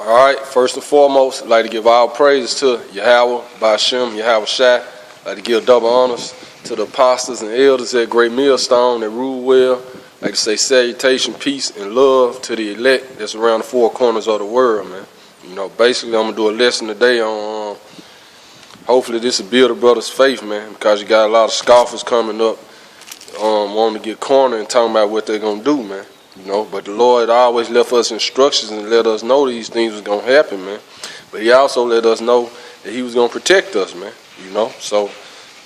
All right, first and foremost, I'd like to give all praises to Yahweh, Ba'ashem, Yahweh Shai. I'd like to give double honors to the apostles and elders at Great Millstone that rule well. I'd like to say salutation, peace, and love to the elect that's around the four corners of the world, man. You know, basically, I'm going to do a lesson today on, hopefully this will build a brother's faith, man, because you got a lot of scoffers coming up, wanting to get cornered and talking about what they're going to do, man. You know, but the Lord always left us instructions and let us know these things was going to happen, man. But he also let us know that he was going to protect us, man. You know, so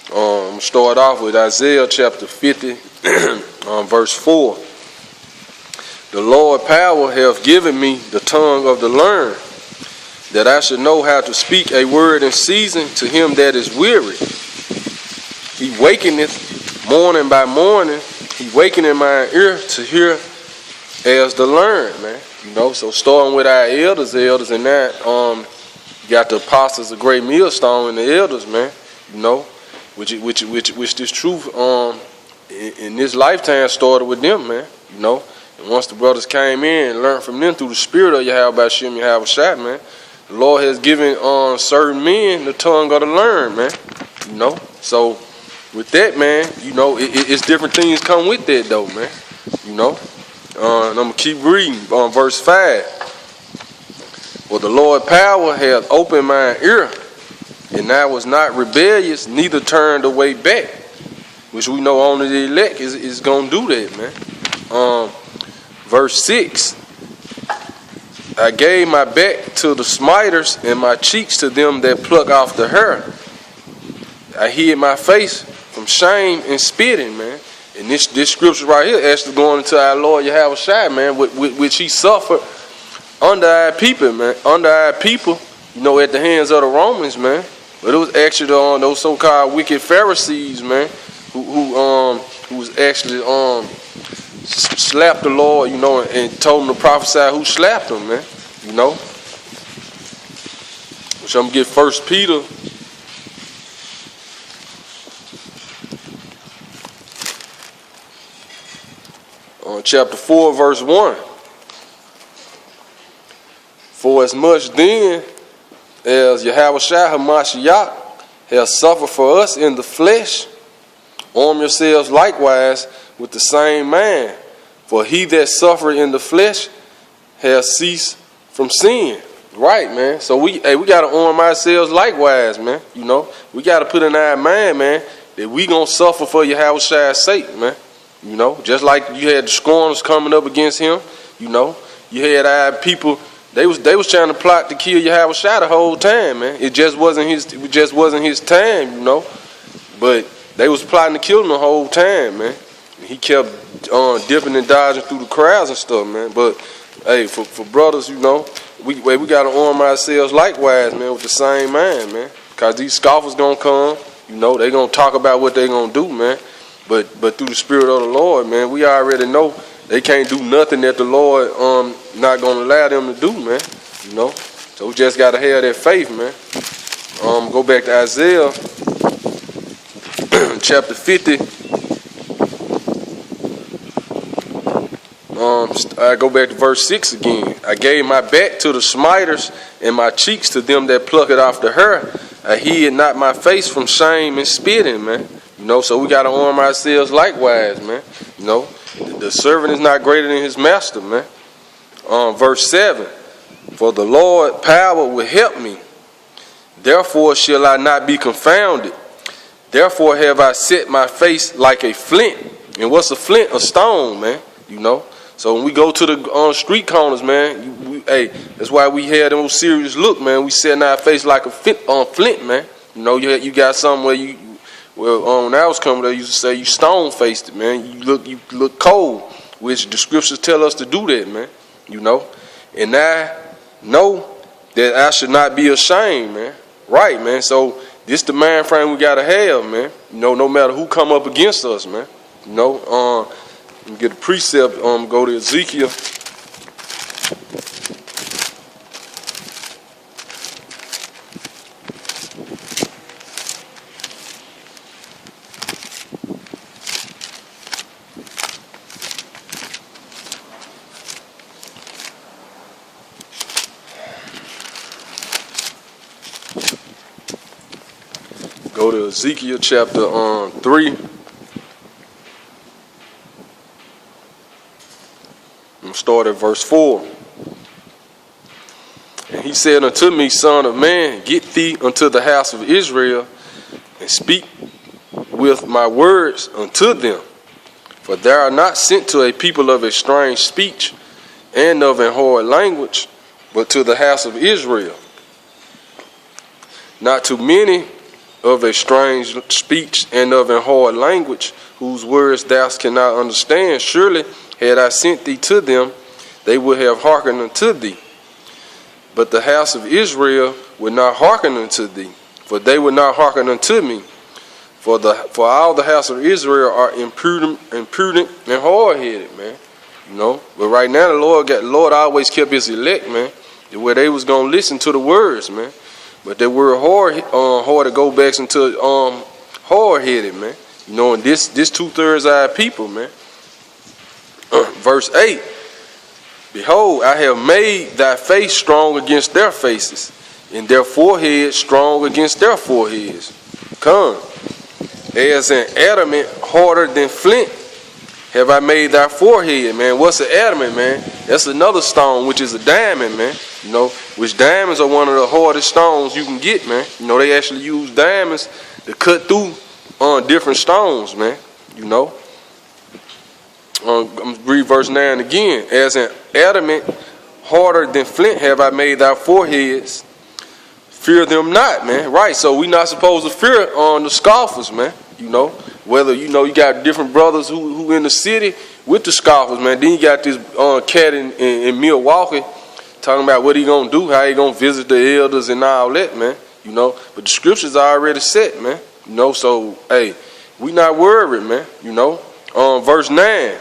I'm going to start off with Isaiah chapter 50, verse 4. The Lord power hath given me the tongue of the learned, that I should know how to speak a word in season to him that is weary. He wakeneth morning by morning, he wakeneth my ear to hear as the learned, man. You know, so starting with our elders and that, you got the apostles of Great Millstone and the elders, man. You know, which this truth in this lifetime started with them, man. You know, and once the brothers came in and learned from them through the spirit of Yahweh Ba'ashem, Yahweh Shai, man, the Lord has given certain men the tongue of the learned, man. You know, so with that, man, you know, it's different things come with that, though, man. You know. And I'm going to keep reading on verse 5. For the Lord power hath opened mine ear, and I was not rebellious, neither turned away back. Which we know only the elect is going to do that, man. Verse 6. I gave my back to the smiters, and my cheeks to them that pluck off the hair. I hid my face from shame and spitting, man. And this scripture right here actually going into our Lord Yahweh Shai, man, which he suffered under our people, man. Under our people, you know, at the hands of the Romans, man. But it was actually those so-called wicked Pharisees, man, who was actually slapped the Lord, you know, and told him to prophesy who slapped him, man. You know. Which I'm gonna get 1 Peter. Chapter 4, verse 1. For as much then as Yahweh Shai HaMashiach has suffered for us in the flesh, arm yourselves likewise with the same mind. For he that suffered in the flesh has ceased from sin. Right, man. So we got to arm ourselves likewise, man. You know, we got to put in our mind, man, that we going to suffer for Yahweh Shai's sake, man. You know, just like you had the scorners coming up against him, you know, you had our people, they was trying to plot to kill Yahweh Shai the whole time, man. It just wasn't his time, you know. But they was plotting to kill him the whole time, man. He kept dipping and dodging through the crowds and stuff, man. But hey, for brothers, you know, we gotta arm ourselves likewise, man, with the same mind, man. Cause these scoffers gonna come, you know, they gonna talk about what they gonna do, man. But through the spirit of the Lord, man, we already know they can't do nothing that the Lord not gonna allow them to do, man. You know, so we just gotta have that faith, man. Go back to Isaiah chapter 50. I go back to verse 6 again. I gave my back to the smiters, and my cheeks to them that pluck it off the hair. I hid not my face from shame and spitting, man. You know, so we got to arm ourselves likewise, man. You know, the servant is not greater than his master, man. Verse 7. For the Lord power will help me. Therefore shall I not be confounded. Therefore have I set my face like a flint. And what's a flint? A stone, man. You know. So when we go to the street corners, man, that's why we had them serious look, man. We setting our face like a flint, man. You know, you got something where when I was coming there, you used to say you stone-faced it, man. You look cold, which the scriptures tell us to do that, man. You know, and I know that I should not be ashamed, man. Right, man. So this the mind frame we gotta have, man. You know, no matter who come up against us, man. You know, get a precept. Go to Ezekiel. Go to Ezekiel chapter 3. I'm start at verse 4. And he said unto me, Son of man, get thee unto the house of Israel, and speak with my words unto them. For they are not sent to a people of a strange speech and of a hard language, but to the house of Israel. Not to many of a strange speech and of a hard language, whose words thou cannot understand. Surely had I sent thee to them, they would have hearkened unto thee. But the house of Israel would not hearken unto thee, for they would not hearken unto me. For all the house of Israel are imprudent and hard-headed, man. You know. But right now the Lord always kept his elect, man, where they was gonna listen to the words, man. But they were hard to go back into hard-headed, man. You know, and this 2/3 of our people, man. Verse 8. Behold, I have made thy face strong against their faces, and their foreheads strong against their foreheads. Come, as an adamant harder than flint, have I made thy forehead, man. What's an adamant, man? That's another stone, which is a diamond, man. You know, which diamonds are one of the hardest stones you can get, man. You know, they actually use diamonds to cut through different stones, man. You know. I'm going to read verse 9 again. As an adamant harder than flint have I made thy foreheads. Fear them not, man. Right, so we not supposed to fear the scoffers, man. You know, whether, you know, you got different brothers who in the city with the scoffers, man. Then you got this cat in Milwaukee talking about what he going to do, how he going to visit the elders and all that, man. You know, but the scriptures are already set, man. You know, so, hey, we not worried, man. You know, verse 9.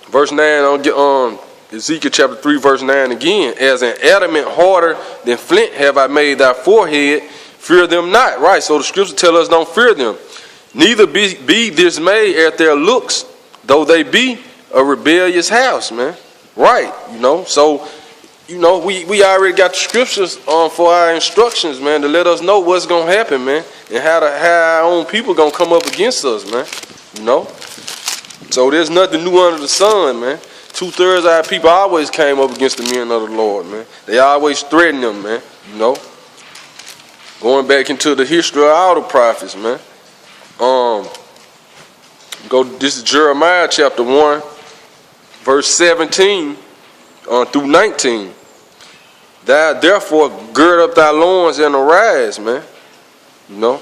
Verse 9 Ezekiel chapter 3 verse 9 again. As an adamant harder than flint have I made thy forehead. Fear them not. Right, so the scripture tell us don't fear them. Neither be dismayed at their looks, though they be a rebellious house, man. Right, you know. So, you know, we already got the scriptures for our instructions, man, to let us know what's going to happen, man. And how our own people going to come up against us, man. You know. So there's nothing new under the sun, man. 2/3 of our people always came up against the men of the Lord, man. They always threatened them, man. You know. Going back into the history of all the prophets, man. This is Jeremiah chapter 1, verse 17 through 19. Thou therefore gird up thy loins and arise, man. You know.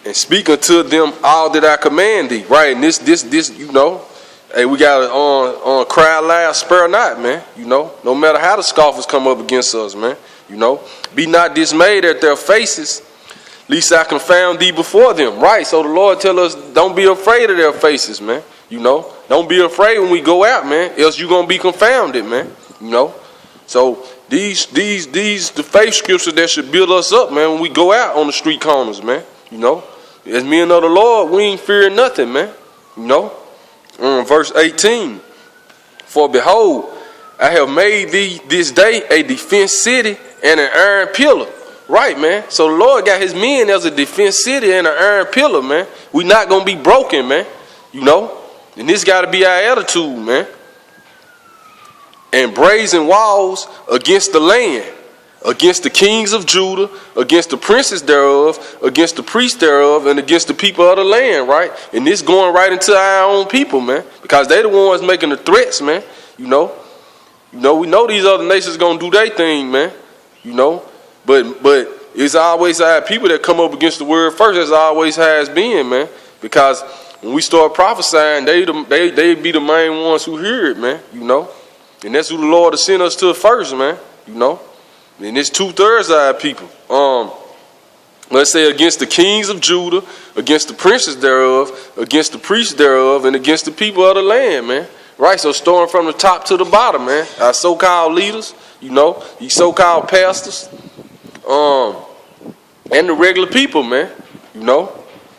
And speak unto them all that I command thee. Right, and this, you know, hey, we gotta cry loud, spare not, man. You know, no matter how the scoffers come up against us, man. You know, be not dismayed at their faces, lest I confound thee before them. Right, so the Lord tell us, don't be afraid of their faces, man. You know, don't be afraid when we go out, man. Else you gonna be confounded, man. You know, so these the faith scriptures that should build us up, man. When we go out on the street corners, man. You know, as men of the Lord, we ain't fearing nothing, man. You know, verse 18. For behold, I have made thee this day a defense city and an iron pillar. Right, man. So the Lord got his men as a defense city and an iron pillar, man. We not going to be broken, man. You know, and this got to be our attitude, man. And brazen walls against the land, against the kings of Judah, against the princes thereof, against the priests thereof, and against the people of the land, right? And this going right into our own people, man, because they the ones making the threats, man. You know, we know these other nations gonna do their thing, man. You know, but it's always our people that come up against the word first. That's always how it's been, man. Because when we start prophesying, they be the main ones who hear it, man. You know, and that's who the Lord has sent us to first, man. You know. And it's 2/3 of our people. Let's say against the kings of Judah, against the princes thereof, against the priests thereof, and against the people of the land, man. Right, so starting from the top to the bottom, man. Our so-called leaders, you know, these so-called pastors, and the regular people, man. You know.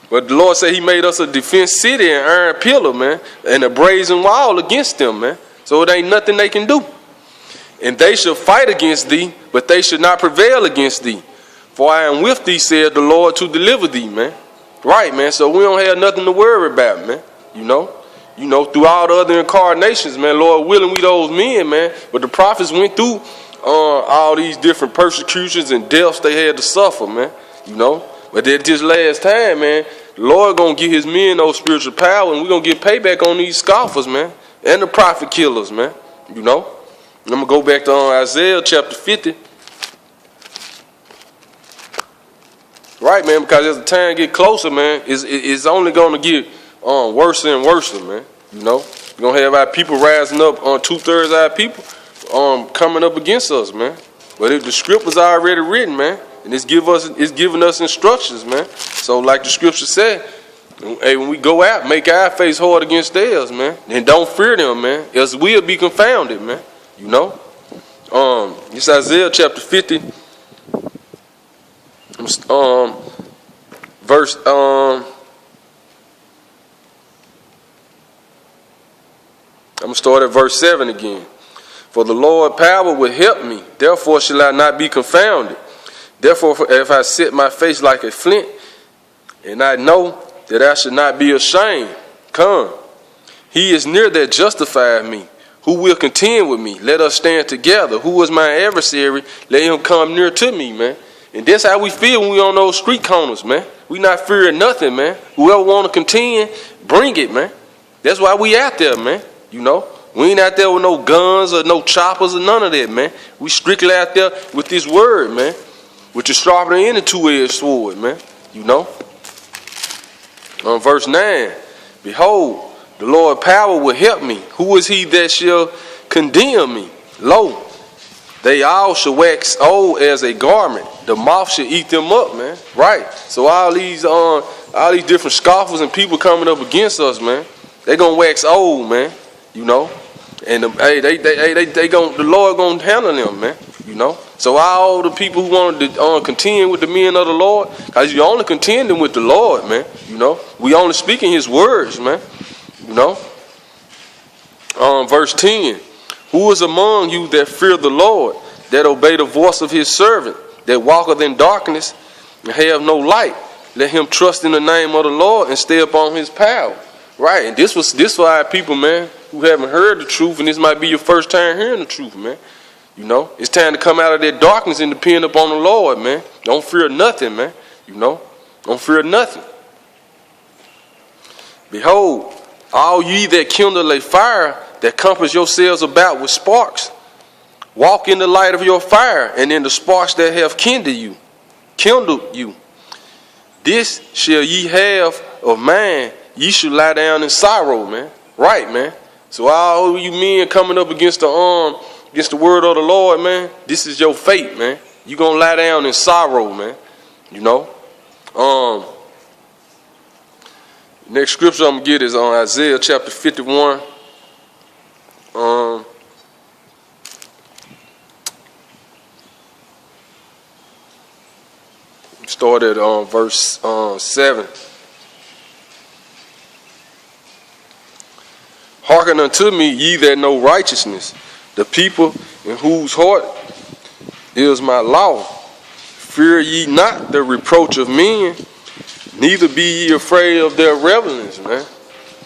But the Lord said he made us a defense city and iron pillar, man, and a brazen wall against them, man. So it ain't nothing they can do. And they shall fight against thee, but they should not prevail against thee. For I am with thee, said the Lord, to deliver thee, man. Right, man. So we don't have nothing to worry about, man. You know, through all the other incarnations, man. Lord willing, we those men, man. But the prophets went through all these different persecutions and deaths they had to suffer, man. You know, but that this last time, man, the Lord gonna give his men those spiritual power, and we gonna get payback on these scoffers, man, and the prophet killers, man. You know, and I'm gonna go back to Isaiah chapter 50. Right, man, because as the time get closer, man, it's only gonna get worse and worse, man. You know, we're gonna have our people rising up on 2/3 of our people coming up against us, man. But if the script was already written, man, and it's giving us instructions, man. So like the scripture said, hey, when we go out, make our face hard against theirs, man. And don't fear them, man, else we'll be confounded, man. You know? It's Isaiah chapter 50. Verse I'm gonna start at verse 7 again. For the Lord power will help me, therefore shall I not be confounded. Therefore, if I set my face like a flint, and I know that I should not be ashamed, come. He is near that justifieth me. Who will contend with me? Let us stand together. Who is my adversary? Let him come near to me, man. And that's how we feel when we on those street corners, man. We not fearing nothing, man. Whoever want to contend, bring it, man. That's why we out there, man. You know, we ain't out there with no guns or no choppers or none of that, man. We strictly out there with this word, man, which is sharper than any two-edged sword, man. You know. On verse 9, behold, the Lord power will help me. Who is he that shall condemn me? Lo, they all shall wax old as a garment. The moth shall eat them up, man. Right. So all these different scoffers and people coming up against us, man, they gonna wax old, man. You know, and the Lord gonna handle them, man. You know, so all the people who wanted to contend with the men of the Lord, cause you only contending with the Lord, man. You know, we only speaking His words, man. You know, verse 10: Who is among you that fear the Lord, that obey the voice of His servant, that walketh in darkness and have no light? Let him trust in the name of the Lord and stay upon His power. Right, and this for our people, man, who haven't heard the truth, and this might be your first time hearing the truth, man. You know, it's time to come out of that darkness and depend upon the Lord, man. Don't fear nothing, man. You know, don't fear nothing. Behold, all ye that kindle a fire, that compass yourselves about with sparks, walk in the light of your fire, and in the sparks that have kindled you. This shall ye have of mine. Ye should lie down in sorrow, man. Right, man. So all you men coming up against the word of the Lord, man, this is your fate, man. You gonna lie down in sorrow, man. You know. Next scripture I'm gonna get is on Isaiah chapter 51. Start at verse 7. Hearken unto me, ye that know righteousness, the people in whose heart is my law. Fear ye not the reproach of men, neither be ye afraid of their revelings, man.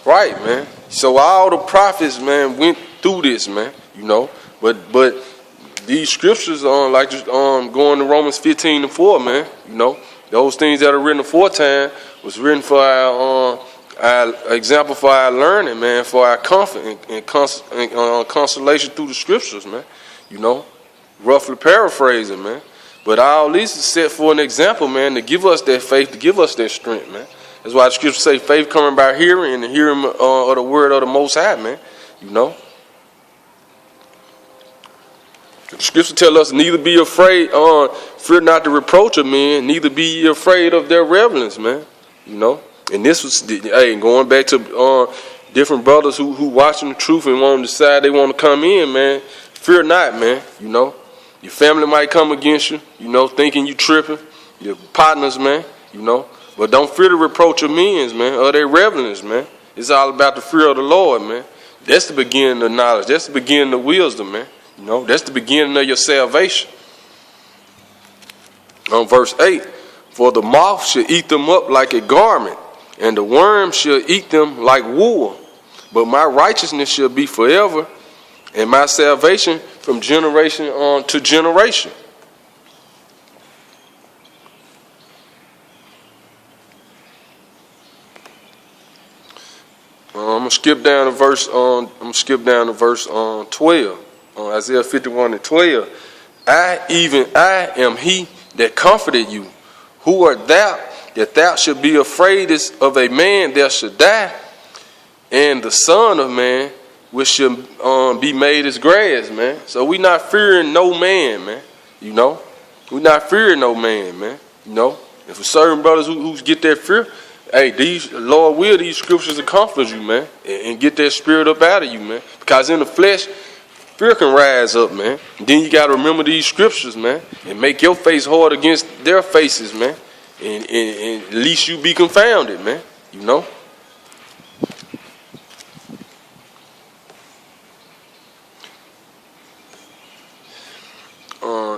Right, man. So all the prophets, man, went through this, man. You know, but these scriptures, going to Romans 15:4, man. You know, those things that are written aforetime was written for our example, for our learning, man, for our comfort and consolation through the scriptures, man. You know, roughly paraphrasing, man. But all this is set for an example, man, to give us that faith, to give us that strength, man. That's why the scriptures say faith coming by hearing, and the hearing of the word of the Most High, man. You know. The scripture tell us neither be afraid, fear not the reproach of men, neither be ye afraid of their revelings, man. You know. And this was, going back to different brothers who watching the truth and want to decide they want to come in, man. Fear not, man. You know, your family might come against you, you know, thinking you tripping. Your partners, man, you know. But don't fear the reproach of men, man, or their revelings, man. It's all about the fear of the Lord, man. That's the beginning of knowledge. That's the beginning of wisdom, man. You know, that's the beginning of your salvation. On verse 8, for the moth shall eat them up like a garment, and the worm shall eat them like wool. But my righteousness shall be forever, and my salvation from generation to generation. I'm gonna skip down to verse. 12. Isaiah 51:12. I am he that comforted you. Who art thou that thou should be afraid of a man that should die, and the Son of Man which should be made as grass, man. So we not fearing no man, man. You know, we not fearing no man, man. You know, if a certain brothers who get that fear, hey, these Lord will these scriptures will comfort you, man, and get that spirit up out of you, man. Because in the flesh, fear can rise up, man. And then you got to remember these scriptures, man, and make your face hard against their faces, man. And at least you be confounded, man. You know.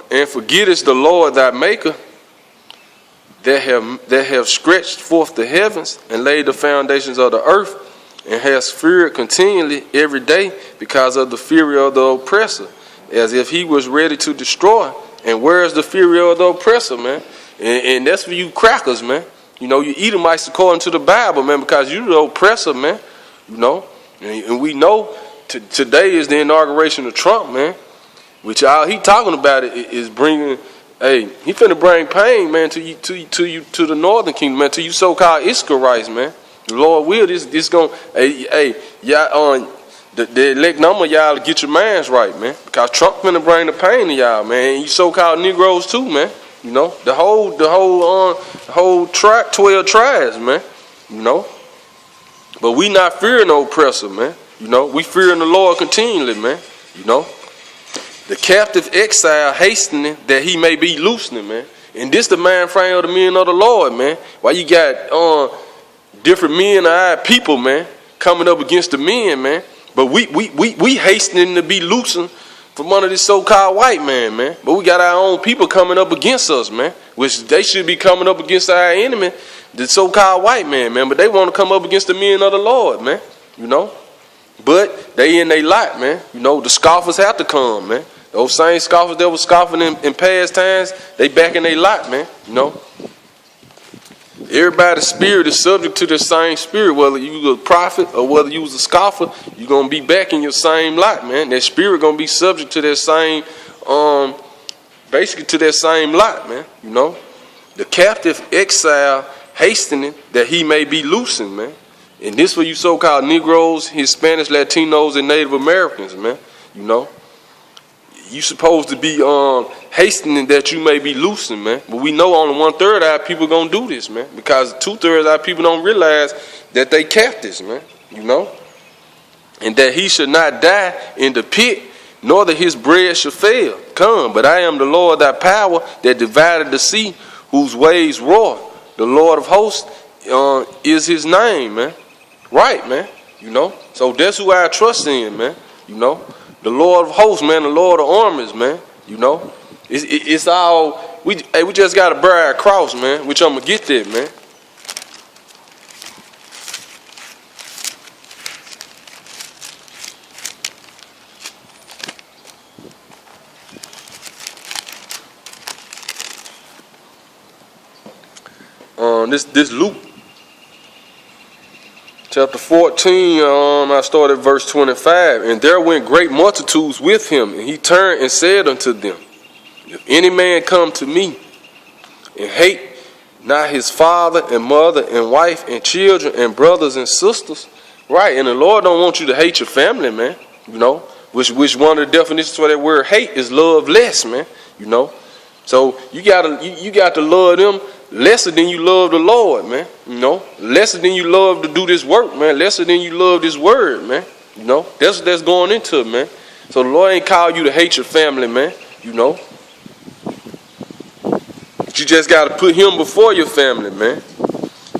And forgettest the Lord thy Maker, that have stretched forth the heavens and laid the foundations of the earth, and has feared continually every day because of the fury of the oppressor, as if he was ready to destroy. And where's the fury of the oppressor, man? And that's for you crackers, man. You know, you Edomites according to the Bible, man, because you're the oppressor, man. You know, and we know today is the inauguration of Trump, man. Which all he talking about is bringing, hey, he finna bring pain, man, to the northern kingdom, man, to you so-called Israelites, man. The Lord will this gonna, hey, y'all the elect number of y'all to get your minds right, man, because Trump finna bring the pain to y'all, man. And you so-called Negroes too, man. You know, the whole 12 tribes, man. You know, but we not fearing no oppressor, man. You know, we fearing the Lord continually, man. You know. The captive exile hastening that he may be loosening, man. And this the mind frame of the men of the Lord, man. Why you got different men-eyed people, man, coming up against the men, man. But we hastening to be loosened from under this so-called white man, man. But we got our own people coming up against us, man. Which they should be coming up against our enemy, the so-called white man, man. But they want to come up against the men of the Lord, man. You know. But they in their lot, man. You know, the scoffers have to come, man. Those same scoffers that were scoffing in past times, they back in their lot, man. You know, everybody's spirit is subject to the same spirit. Whether you was a prophet or whether you was a scoffer, you're gonna be back in your same lot, man. That spirit gonna be subject to that same, basically to that same lot, man. You know, the captive exile hastening that he may be loosened, man. And this for you so-called Negroes, Hispanics, Latinos, and Native Americans, man. You know. You supposed to be hastening that you may be loosened, man. But we know only 1/3 of our people gonna do this, man. Because 2/3 of our people don't realize that they captives, man. You know? And that he should not die in the pit, nor that his bread should fail. Come, but I am the Lord thy power that divided the sea, whose waves roar. The Lord of hosts is his name, man. Right, man. You know? So that's who I trust in, man. You know? The Lord of hosts, man, the Lord of armies, man. You know, it's all we just gotta bear our cross, man. Which I'm gonna get there, man. This Luke chapter 14, I started verse 25. And there went great multitudes with him, and he turned and said unto them, if any man come to me and hate not his father and mother and wife and children and brothers and sisters, right? And the Lord don't want you to hate your family, man. You know, which one of the definitions for that word hate is love less, man. You know, so you got to love them lesser than you love the Lord, man. You know, lesser than you love to do this work, man. Lesser than you love this word, man. You know, that's going into it, man. So the Lord ain't called you to hate your family, man. You know, but you just got to put him before your family, man.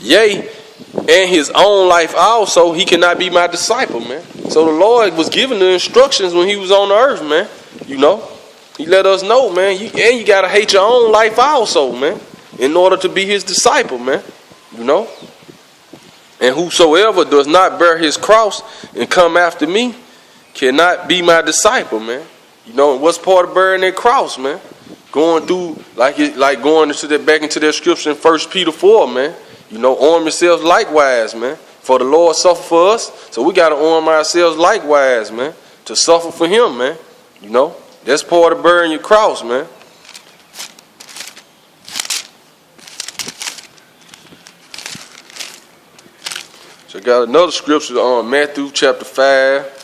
Yea, and his own life also, he cannot be my disciple, man. So the Lord was giving the instructions when he was on the earth, man. You know, He let us know, man. You got to hate your own life also, man, in order to be his disciple, man. You know? And whosoever does not bear his cross and come after me cannot be my disciple, man. You know, and what's part of bearing that cross, man? Going through, like going into that, back into that scripture in 1 Peter 4, man. You know, arm yourselves likewise, man. For the Lord suffer for us, so we got to arm ourselves likewise, man, to suffer for him, man. You know, that's part of bearing your cross, man. So I got another scripture on Matthew chapter 5.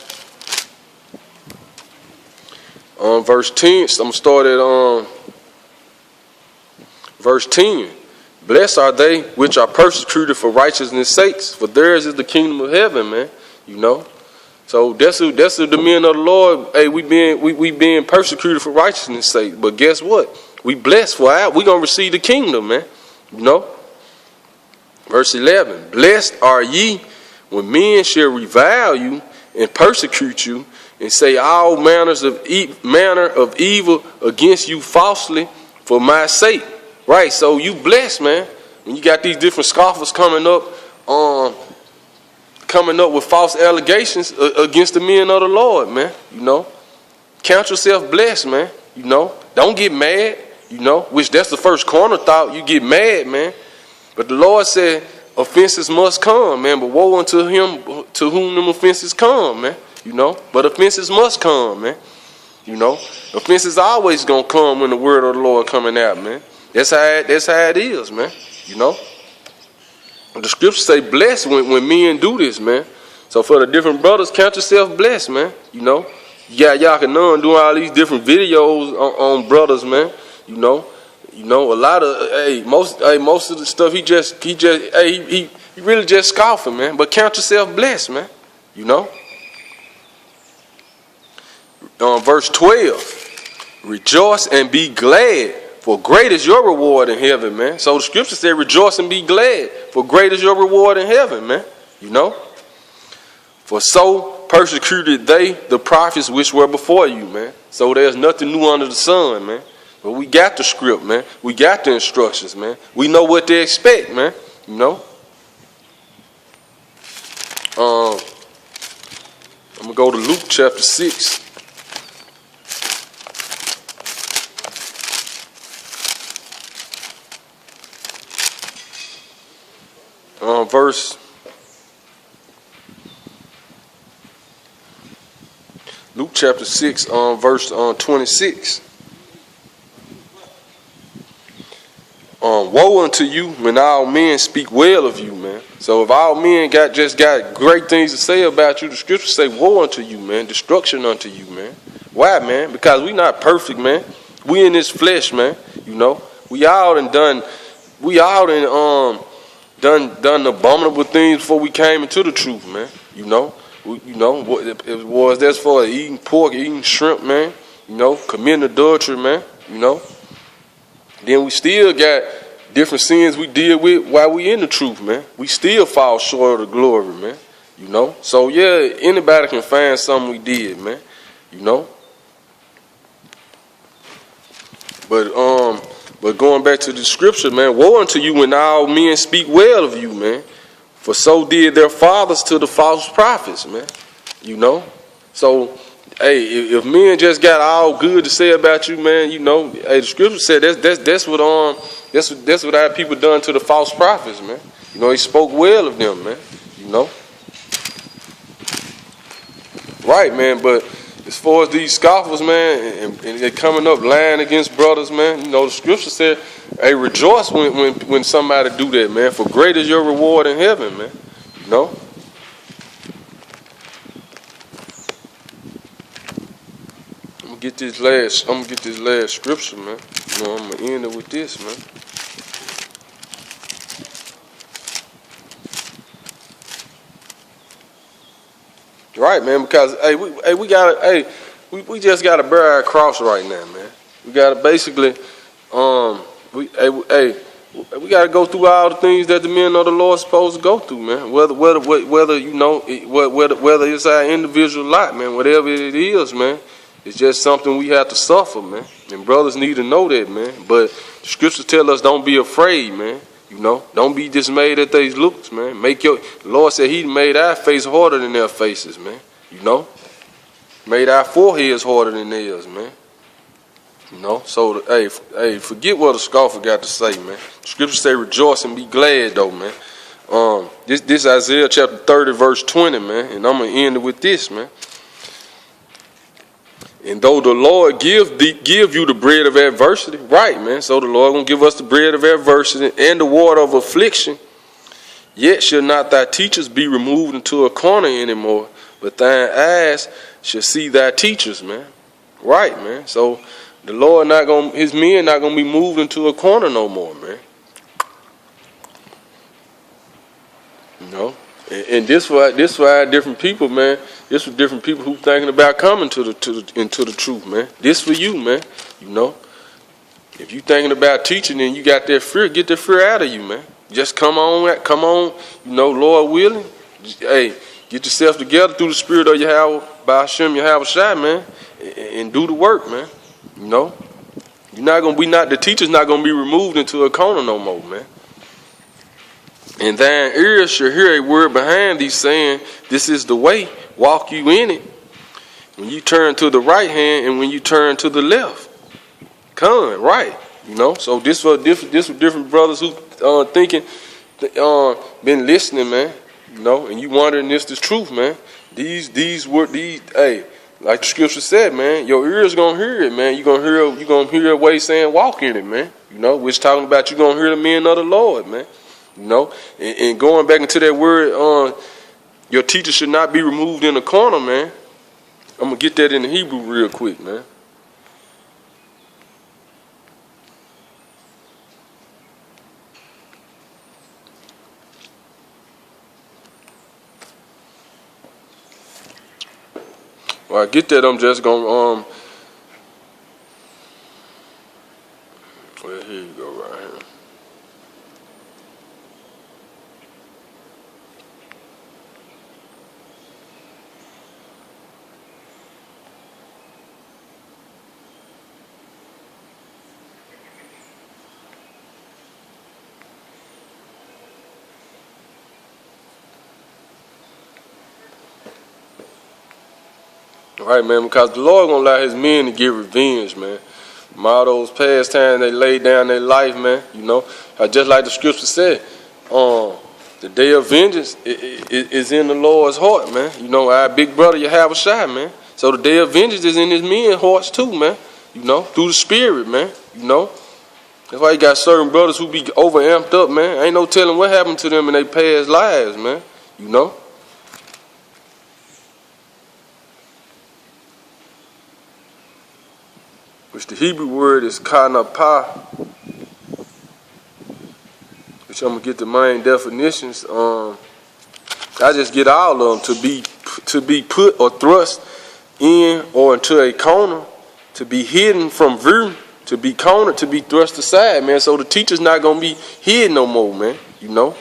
Verse 10, so I'm going to start at verse 10. Blessed are they which are persecuted for righteousness' sakes, for theirs is the kingdom of heaven, man. You know? So that's the men of the Lord. Hey, we being persecuted for righteousness' sake. But guess what? We blessed for our, we going to receive the kingdom, man. You know? Verse 11. Blessed are ye when men shall revile you and persecute you, and say all manner of evil against you falsely for my sake. Right, so you blessed, man. When you got these different scoffers coming up with false allegations against the men of the Lord, man. You know, count yourself blessed, man. You know, don't get mad. You know, which that's the first corner thought. You get mad, man. But the Lord said offenses must come, man. But woe unto him to whom them offenses come, man. You know, but offenses must come, man. You know, offenses always gonna come when the word of the Lord coming out, man. That's how it is, man. You know, the scriptures say blessed when men do this, man. So for the different brothers, count yourself blessed, man. You know, you got Yakanan doing all these different videos on brothers, man. You know, a lot of most of the stuff he really just scoffing, man. But count yourself blessed, man. You know. Verse 12, rejoice and be glad, for great is your reward in heaven, man. So the scripture said, rejoice and be glad, for great is your reward in heaven, man. You know? For so persecuted they the prophets which were before you, man. So there's nothing new under the sun, man. But we got the script, man. We got the instructions, man. We know what to expect, man. You know? I'm going to go to Luke chapter 6. Luke chapter 6, verse 26. Woe unto you when all men speak well of you, man. So if all men got great things to say about you, the scriptures say woe unto you, man. Destruction unto you, man. Why, man? Because we not perfect, man. We in this flesh, man. You know, we all done abominable things before we came into the truth, man. You know, it was that's for eating pork, eating shrimp, man. You know, committing adultery, man. You know, then we still got different sins we deal with while we in the truth, man. We still fall short of the glory, man. You know, so yeah, anybody can find something we did, man. You know, But going back to the scripture, man, woe unto you when all men speak well of you, man. For so did their fathers to the false prophets, man. You know? So, hey, if men just got all good to say about you, man, you know, hey, the scripture said that's what our people done to the false prophets, man. You know, he spoke well of them, man. You know? Right, man, but as far as these scoffers, man, and they're coming up lying against brothers, man, you know, the scripture said, hey, rejoice when somebody do that, man, for great is your reward in heaven, man. You know? I'm gonna get this last scripture, man. You know, I'm gonna end it with this, man. Right, man, because we just gotta bear our cross right now, man. We gotta basically we gotta go through all the things that the men of the Lord are supposed to go through, man. Whether you know whether it's our individual lot, man, whatever it is, man. It's just something we have to suffer, man. And brothers need to know that, man. But the scriptures tell us don't be afraid, man. You know, don't be dismayed at these looks, man. The Lord said he made our face harder than their faces, man. You know, made our foreheads harder than theirs, man. You know, so hey, forget what a scoffer got to say, man. The scriptures say rejoice and be glad, though, man. This Isaiah chapter 30, verse 20, man. And I'm gonna end it with this, man. And though the Lord give you the bread of adversity, right, man. So the Lord gonna give us the bread of adversity and the water of affliction. Yet shall not thy teachers be removed into a corner anymore, but thine eyes shall see thy teachers, man. Right, man. So the Lord his men not gonna be moved into a corner no more, man. You know, and this why different people, man. This for different people who thinking about coming into the truth, man. This for you, man. You know, if you thinking about teaching and you got that fear, get that fear out of you, man. Just come on. You know, Lord willing, hey, get yourself together through the Spirit of Yahweh, by Hashem Yahweh Shai, man, and do the work, man. You know, the teacher's not gonna be removed into a corner no more, man. And thine ears shall hear a word behind thee saying, this is the way, walk you in it. When you turn to the right hand and when you turn to the left. Come, right. You know, so this for different brothers who thinking, been listening, man. You know, and you wondering this is truth, man. These hey, like the scripture said, man, your ears gonna hear it, man. You gonna hear a way saying walk in it, man. You know, which talking about you gonna hear the men of the Lord, man. You know, and going back into that word, your teacher should not be removed in a corner, man. I'm gonna get that in the Hebrew real quick, man. Well, I get that. I'm just gonna well, here you go, right here. Right, man, because the Lord gonna allow his men to get revenge, man. From all those past times they laid down their life, man, you know. Just like the scripture said, the day of vengeance is in the Lord's heart, man. You know, our big brother Yahweh Shai, man. So the day of vengeance is in his men's hearts too, man. You know, through the Spirit, man. You know. That's why you got certain brothers who be over amped up, man. Ain't no telling what happened to them in their past lives, man. You know. Which the Hebrew word is kanapah, which I'm gonna get the main definitions. I just get all of them: to be put or thrust in or into a corner, to be hidden from view, to be cornered, to be thrust aside, man. So the teacher's not gonna be hid no more, man. You know.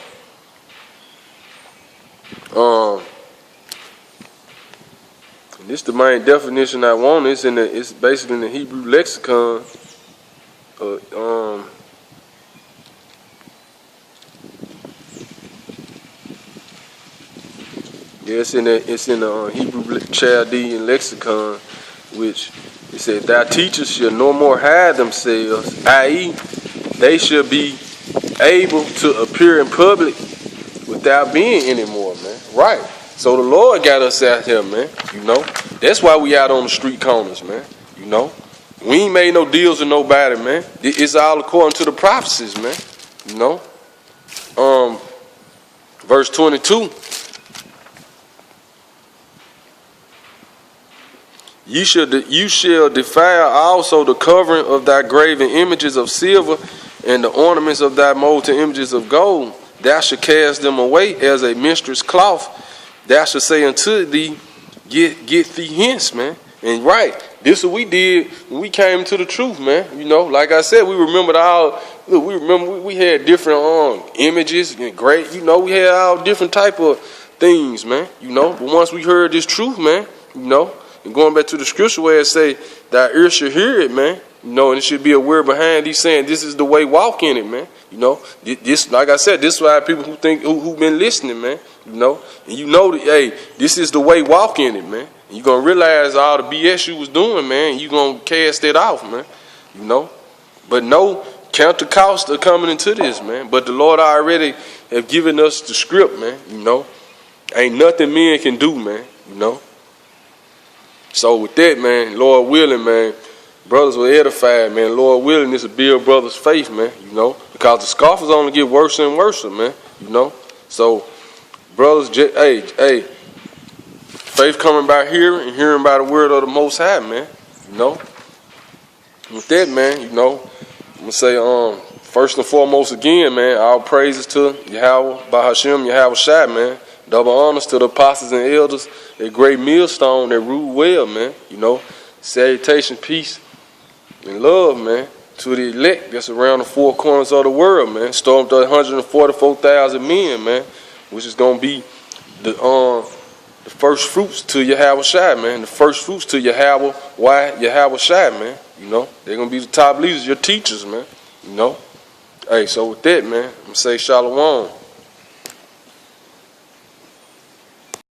And this the main definition I want. It's basically in the Hebrew lexicon. Yeah, it's in the Hebrew Chaldean lexicon, which it said, "Thy teachers shall no more hide themselves, i.e., they shall be able to appear in public without being anymore, man." Right. So the Lord got us out here, man. You know, that's why we out on the street corners, man. You know, we ain't made no deals with nobody, man. It's all according to the prophecies, man. You know, verse 22. You shall defile also the covering of thy graven images of silver and the ornaments of thy molten images of gold. Thou shalt cast them away as a minstrel's cloth. Thou shalt say unto thee, get thee hence, man. And right, this is what we did when we came to the truth, man. You know, like I said, we remembered we had different images and great, you know, we had all different type of things, man. You know, but once we heard this truth, man, you know, And going back to the scripture where it say, thy ear should hear it, man. You know, and it should be a word behind these saying, this is the way, walk in it, man. You know, this, like I said, this is why people who think, who been listening, man. You know, and you know that, hey, this is the way, walk in it, man. And you're going to realize all the BS you was doing, man. You're going to cast it off, man. You know, but no counter costs are coming into this, man. But the Lord already have given us the script, man. You know, ain't nothing men can do, man. You know. So with that, man, Lord willing, man, brothers will edify, man. Lord willing, this will build brothers' faith, man. You know, because the scoffers only get worse and worse, man. You know, so brothers, hey, faith coming by hearing and hearing by the word of the Most High, man. You know. With that, man, you know, I'm gonna say, first and foremost again, man, all praises to Yahweh, Bahashim, Yahweh Shai, man. Double honors to the apostles and elders, that great millstone that rule well, man. You know, salutation, peace, and love, man, to the elect that's around the four corners of the world, man. Stormed 144,000 men, man, which is gonna be the first fruits to Yahweh Shai, man. The first fruits to Yahweh, why Yahweh Shai, man. You know, they're gonna be the top leaders, your teachers, man. You know. Hey, so with that, man, I'm gonna say shalom.